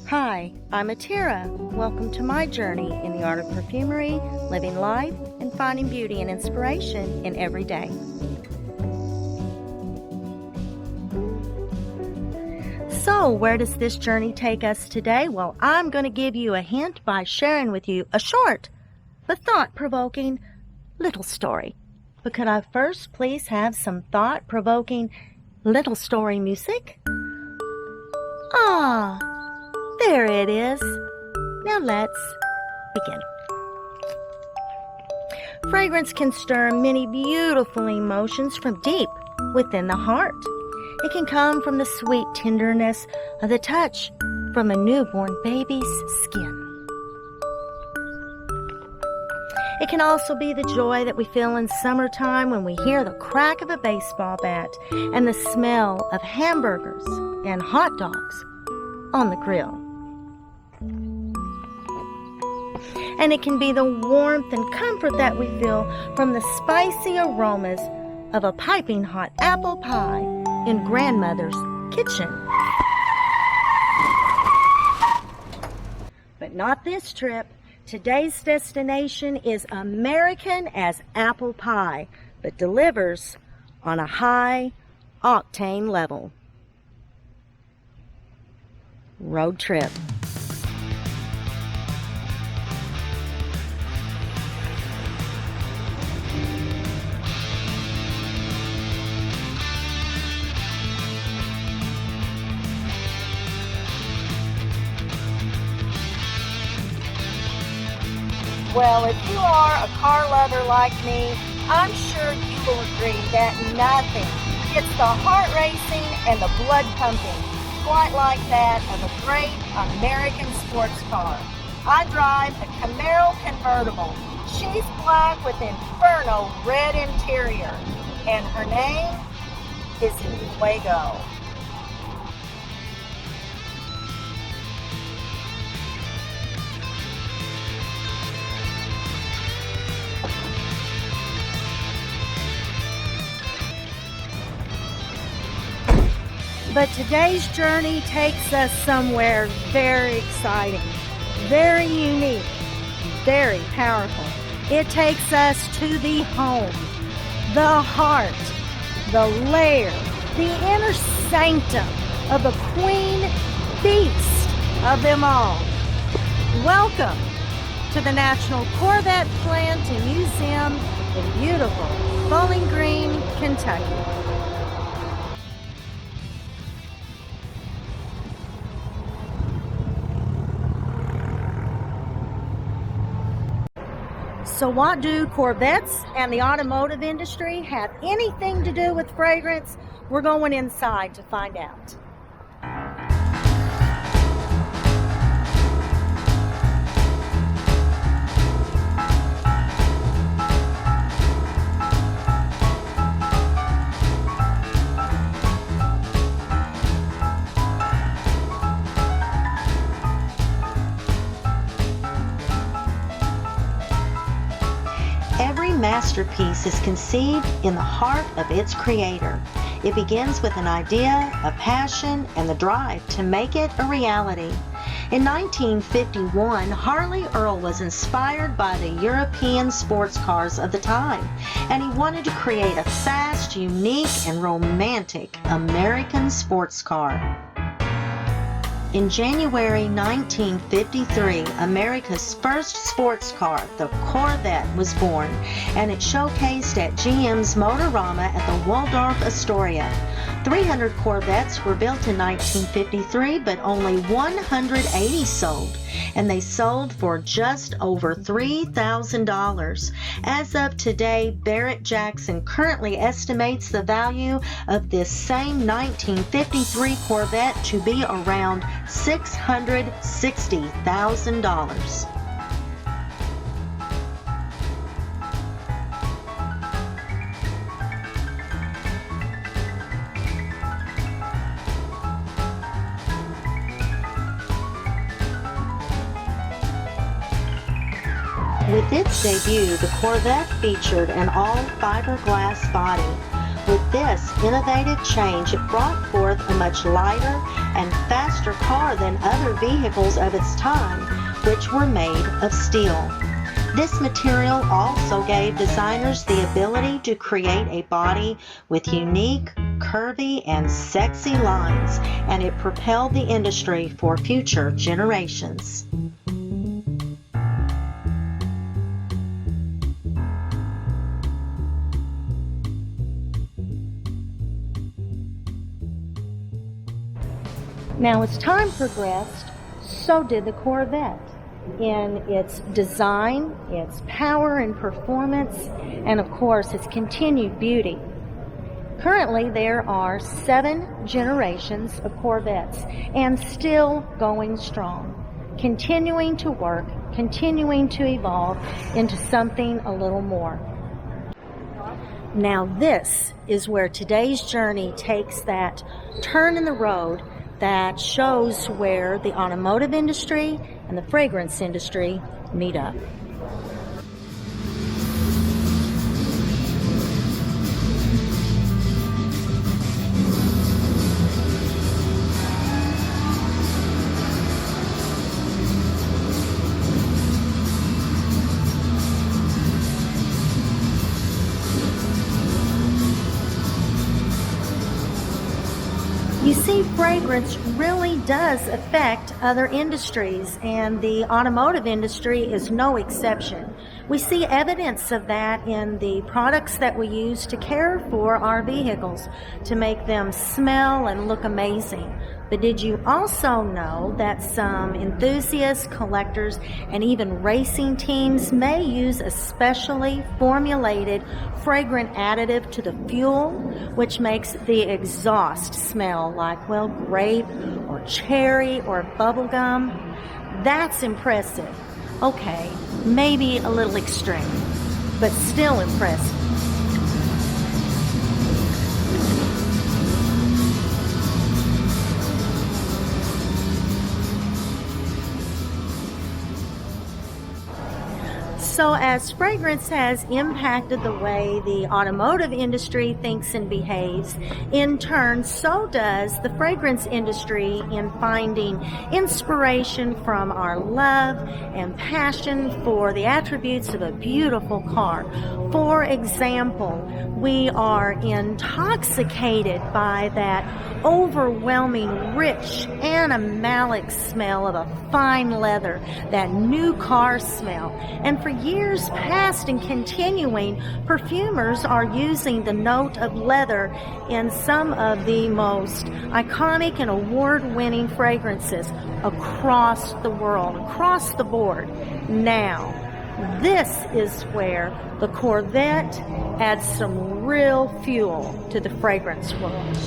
Hi, I'm Atira. Welcome to my journey in the art of perfumery, living life, and finding beauty and inspiration in every day. So, where does this journey take us today? Well, I'm going to give you a hint by sharing with you a short but thought-provoking little story. But could I first please have some thought-provoking little story music? Ah, there it is. Now let's begin. Fragrance can stir many beautiful emotions from deep within the heart. It can come from the sweet tenderness of the touch from a newborn baby's skin. It can also be the joy that we feel in summertime when we hear the crack of a baseball bat and the smell of hamburgers and hot dogs on the grill. And it can be the warmth and comfort that we feel from the spicy aromas of a piping hot apple pie in grandmother's kitchen. But not this trip. Today's destination is American as apple pie, but delivers on a high octane level. Road trip. Well, if you are a car lover like me, I'm sure you will agree that nothing gets the heart racing and the blood pumping quite like that of a great American sports car. I drive a Camaro convertible. She's black with inferno red interior, and her name is Fuego. But today's journey takes us somewhere very exciting, very unique, very powerful. It takes us to the home, the heart, the lair, the inner sanctum of the queen beast of them all. Welcome to the National Corvette Plant and Museum in beautiful Bowling Green, Kentucky. So what do Corvettes and the automotive industry have anything to do with fragrance? We're going inside to find out. Every masterpiece is conceived in the heart of its creator. It begins with an idea, a passion, and the drive to make it a reality. In 1951, Harley Earl was inspired by the European sports cars of the time, and he wanted to create a fast, unique, and romantic American sports car. In January 1953, America's first sports car, the Corvette, was born, and it showcased at GM's Motorama at the Waldorf Astoria. 300 Corvettes were built in 1953, but only 180 sold, and they sold for just over $3,000. As of today, Barrett Jackson currently estimates the value of this same 1953 Corvette to be around $660,000. With its debut, the Corvette featured an all-fiberglass body, With this innovative change, it brought forth a much lighter and faster car than other vehicles of its time, which were made of steel. This material also gave designers the ability to create a body with unique, curvy, and sexy lines, and it propelled the industry for future generations. Now, as time progressed, so did the Corvette in its design, its power and performance, and of course its continued beauty. Currently, there are 7 generations of Corvettes and still going strong, continuing to work, continuing to evolve into something a little more. Now, this is where today's journey takes that turn in the road that shows where the automotive industry and the fragrance industry meet up. You see, fragrance really does affect other industries, and the automotive industry is no exception. We see evidence of that in the products that we use to care for our vehicles, to make them smell and look amazing. But did you also know that some enthusiasts, collectors, and even racing teams may use a specially formulated fragrant additive to the fuel, which makes the exhaust smell like, well, grape or cherry or bubble gum? That's impressive. Okay, maybe a little extreme, but still impressive. So as fragrance has impacted the way the automotive industry thinks and behaves, in turn, so does the fragrance industry in finding inspiration from our love and passion for the attributes of a beautiful car. For example, we are intoxicated by that overwhelming, rich, animalic smell of a fine leather, that new car smell. And for years past and continuing, perfumers are using the note of leather in some of the most iconic and award-winning fragrances across the world, across the board. Now, this is where the Corvette adds some real fuel to the fragrance world.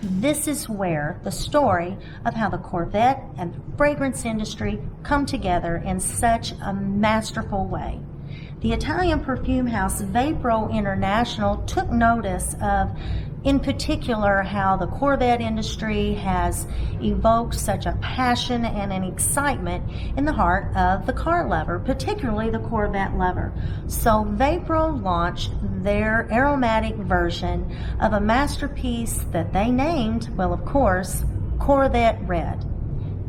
This is where the story of how the Corvette and the fragrance industry come together in such a masterful way. The Italian perfume house Vapro International took notice of, in particular, how the Corvette industry has evoked such a passion and an excitement in the heart of the car lover, particularly the Corvette lover. So Vapro launched their aromatic version of a masterpiece that they named, well, of course, Corvette Red.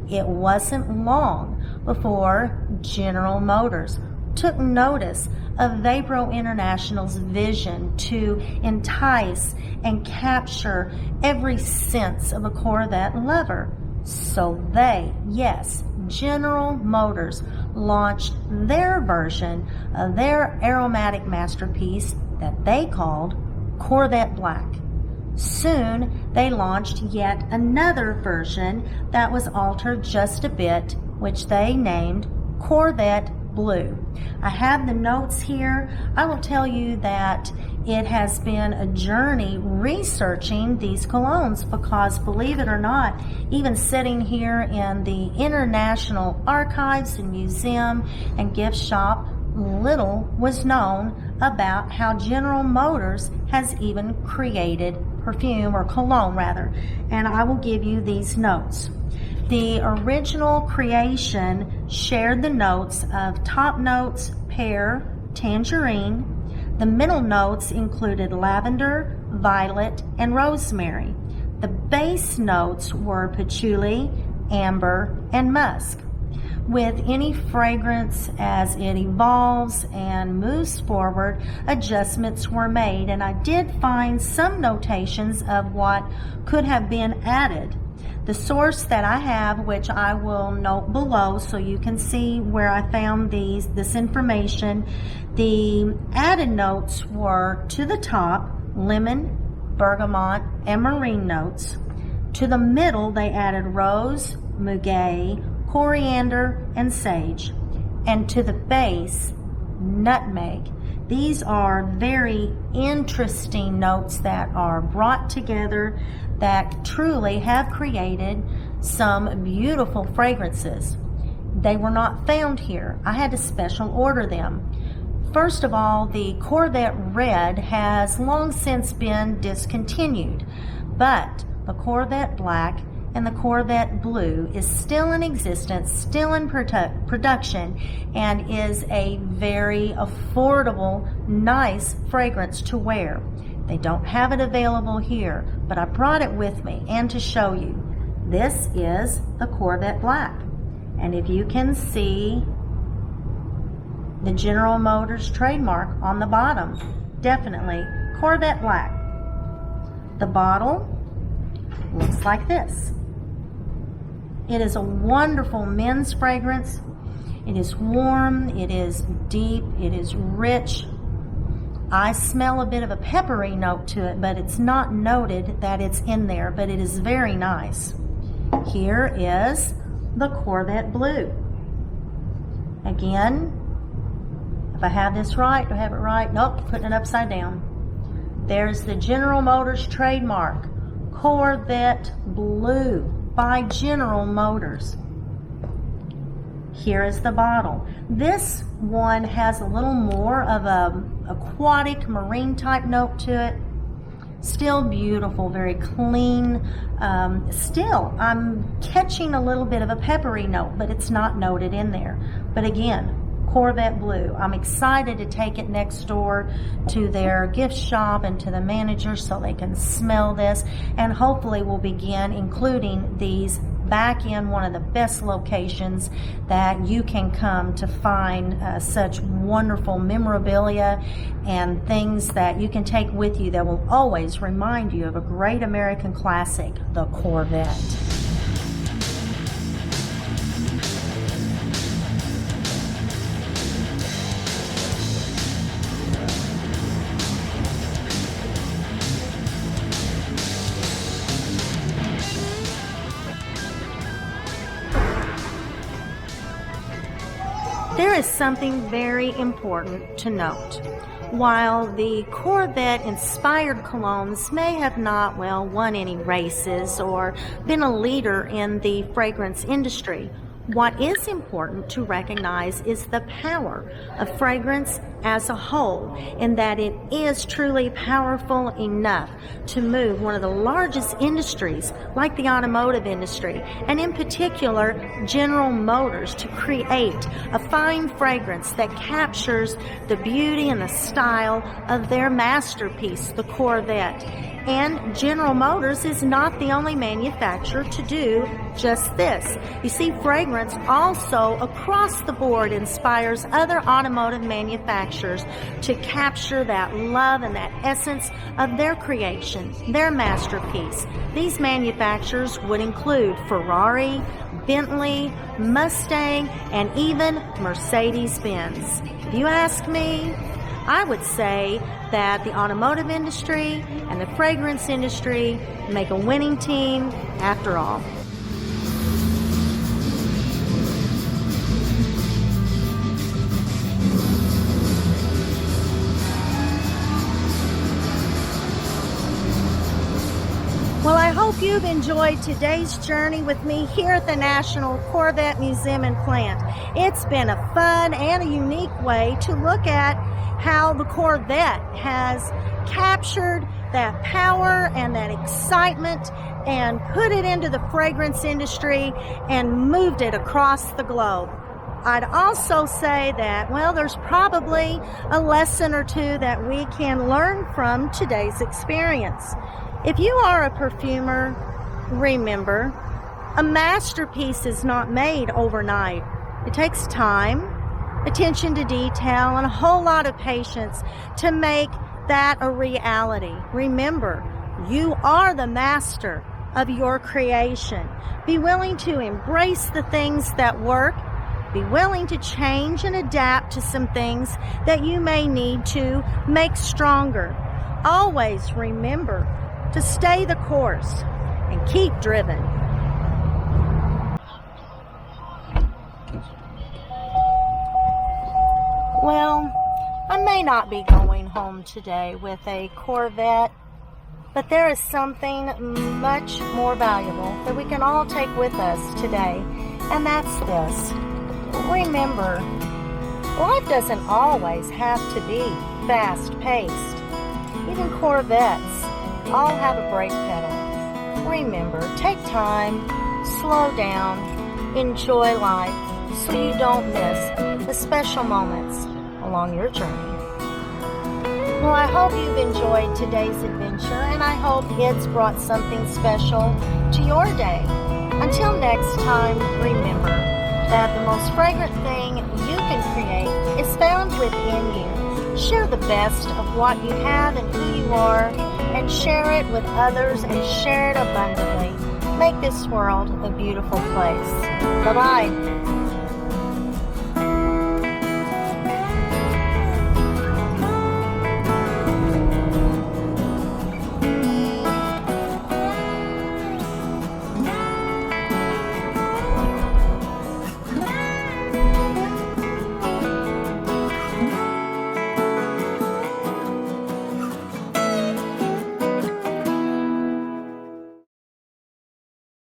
It wasn't long before General Motors took notice of Vapro International's vision to entice and capture every sense of a Corvette lover. So they, yes, General Motors, launched their version of their aromatic masterpiece that they called Corvette Black. Soon, they launched yet another version that was altered just a bit, which they named Corvette Blue. I have the notes here. I will tell you that it has been a journey researching these colognes because, believe it or not, even sitting here in the International Archives and Museum and Gift Shop, little was known about how General Motors has even created perfume, or cologne rather, and I will give you these notes. The original creation shared the notes of top notes, pear, tangerine. The middle notes included lavender, violet, and rosemary. The base notes were patchouli, amber, and musk. With any fragrance, as it evolves and moves forward, adjustments were made, and I did find some notations of what could have been added. The source that I have, which I will note below so you can see where I found this information, the added notes were to the top, lemon, bergamot, and marine notes. To the middle, they added rose, muguet, coriander, and sage. And to the base, nutmeg. These are very interesting notes that are brought together that truly have created some beautiful fragrances. They were not found here. I had to special order them. First of all, the Corvette Red has long since been discontinued, but the Corvette Black and the Corvette Blue is still in existence, still in production, and is a very affordable, nice fragrance to wear. They don't have it available here, but I brought it with me and to show you. This is the Corvette Black, and if you can see the General Motors trademark on the bottom, definitely Corvette Black. The bottle looks like this. It is a wonderful men's fragrance. It is warm, it is deep, it is rich. I smell a bit of a peppery note to it, but it's not noted that it's in there, but it is very nice. Here is the Corvette Blue. Again, if I have this right, do I have it right? Nope, putting it upside down. There's the General Motors trademark, Corvette Blue by General Motors. Here is the bottle. This one has a little more of a aquatic marine type note to it. Still beautiful, very clean. Still, I'm catching a little bit of a peppery note, but it's not noted in there. But again, Corvette Blue. I'm excited to take it next door to their gift shop and to the manager so they can smell this, and hopefully we'll begin including these back in one of the best locations that you can come to find such wonderful memorabilia and things that you can take with you that will always remind you of a great American classic, the Corvette. There is something very important to note. While the Corvette-inspired colognes may have not, won any races or been a leader in the fragrance industry, what is important to recognize is the power of fragrance as a whole, in that it is truly powerful enough to move one of the largest industries like the automotive industry, and in particular General Motors, to create a fine fragrance that captures the beauty and the style of their masterpiece, the Corvette. And General Motors is not the only manufacturer to do just this. You see, fragrance also across the board inspires other automotive manufacturers to capture that love and that essence of their creation, their masterpiece. These manufacturers would include Ferrari, Bentley, Mustang, and even Mercedes-Benz. If you ask me, I would say that the automotive industry and the fragrance industry make a winning team after all. Well, I hope you've enjoyed today's journey with me here at the National Corvette Museum and Plant. It's been a fun and a unique way to look at how the Corvette has captured that power and that excitement and put it into the fragrance industry and moved it across the globe. I'd also say that, well, there's probably a lesson or two that we can learn from today's experience. If you are a perfumer, remember, a masterpiece is not made overnight. It takes time, attention to detail, and a whole lot of patience to make that a reality. Remember, you are the master of your creation. Be willing to embrace the things that work. Be willing to change and adapt to some things that you may need to make stronger. Always remember to stay the course and keep driven. Well, I may not be going home today with a Corvette, but there is something much more valuable that we can all take with us today, and that's this. Remember, life doesn't always have to be fast-paced. Even Corvettes all have a brake pedal. Remember, take time, slow down, enjoy life so you don't miss the special moments along your journey. Well, I hope you've enjoyed today's adventure, and I hope it's brought something special to your day. Until next time, remember that the most fragrant thing you can create is found within you. Share the best of what you have and who you are, and share it with others, and share it abundantly. Make this world a beautiful place. Bye-bye.